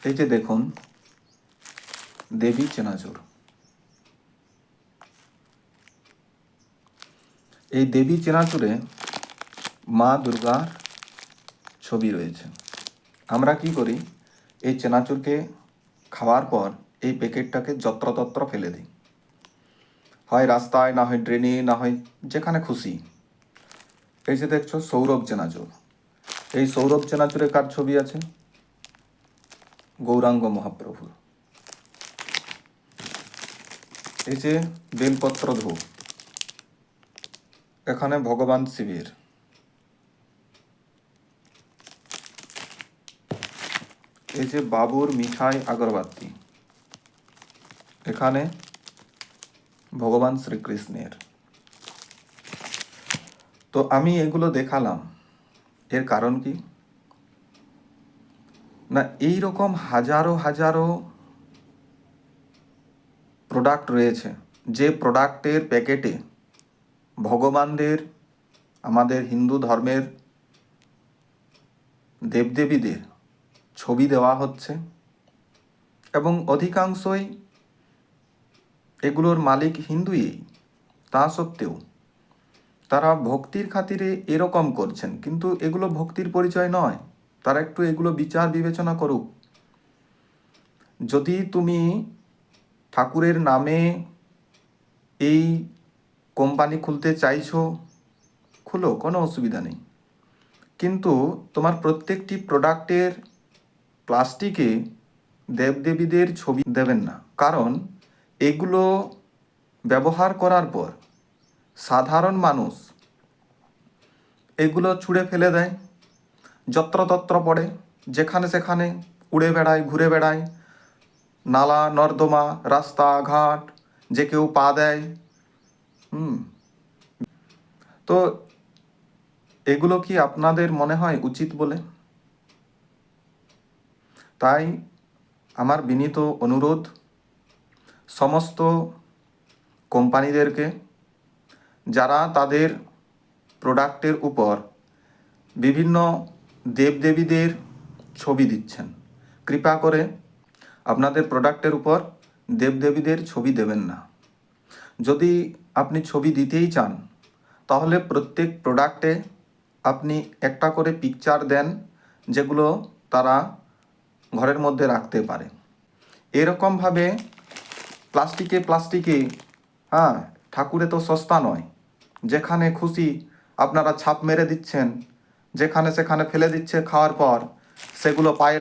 এই যে দেখুন দেবী চেনাচুর, এই দেবী চেনাচুরে মা দুর্গার ছবি রয়েছে। আমরা কি করি, এই চেনাচুরকে খাওয়ার পর এই প্যাকেটটাকে যত্রতত্র ফেলে দিই, হয় রাস্তায়, না হয় ড্রেনে, না হয় যেখানে খুশি। এই যে দেখছো সৌরভ চেনাচুর, এই সৌরভ চেনাচুরে কার ছবি আছে? গৌরাঙ্গ মহাপ্রভুর। এই যে বেলপত্র ধূপ, এখানে ভগবান শিবের। এই যে বাবুর মিঠাই আগরবাতি, এখানে ভগবান শ্রীকৃষ্ণের। তো আমি এগুলো দেখালাম, এর কারণ কি না, এই রকম হাজারো হাজারো প্রোডাক্ট রয়েছে, যে প্রোডাক্টের প্যাকেটে ভগবানদের, আমাদের হিন্দু ধর্মের দেবদেবীদের ছবি দেওয়া হচ্ছে, এবং অধিকাংশই এগুলোর মালিক হিন্দুই। তা সত্ত্বেও তারা ভক্তির খাতিরে এরকম করছেন, কিন্তু এগুলো ভক্তির পরিচয় নয়। তারা একটু এগুলো বিচার বিবেচনা করুক। যদি তুমি ঠাকুরের নামে এই কোম্পানি খুলতে চাইছো, খুলো, কোনো অসুবিধা নেই, কিন্তু তোমার প্রত্যেকটি প্রোডাক্টের প্লাস্টিকে দেবদেবীদের ছবি দেবেন না। কারণ এগুলো ব্যবহার করার পর সাধারণ মানুষ এগুলো ছুঁড়ে ফেলে দেয়, যত্রতত্র পড়ে, যেখানে সেখানে উড়ে বেড়ায়, ঘুরে বেড়ায়, নালা নর্দমা, রাস্তাঘাট, যে কেউ পা দেয়। তো এগুলো কি আপনাদের মনে হয় উচিত বলে? তাই আমার বিনীত অনুরোধ সমস্ত কোম্পানিদেরকে, যারা তাদের প্রোডাক্টের উপর বিভিন্ন দেবদেবীদের ছবি দিচ্ছেন, কৃপা করে আপনাদের প্রোডাক্টের উপর দেবদেবীদের ছবি দেবেন না। যদি আপনি ছবি দিতেই চান, তাহলে প্রত্যেক প্রোডাক্টে আপনি একটা করে পিকচার দেন, যেগুলো তারা ঘরের মধ্যে রাখতে পারে। এরকমভাবে প্লাস্টিকে ঠাকুরে তো সস্তা নয়, যেখানে খুশি আপনারা ছাপ মেরে দিচ্ছেন, যেখানে সেখানে ফেলে দিচ্ছে, খাওয়ার পর সেগুলো পায়ে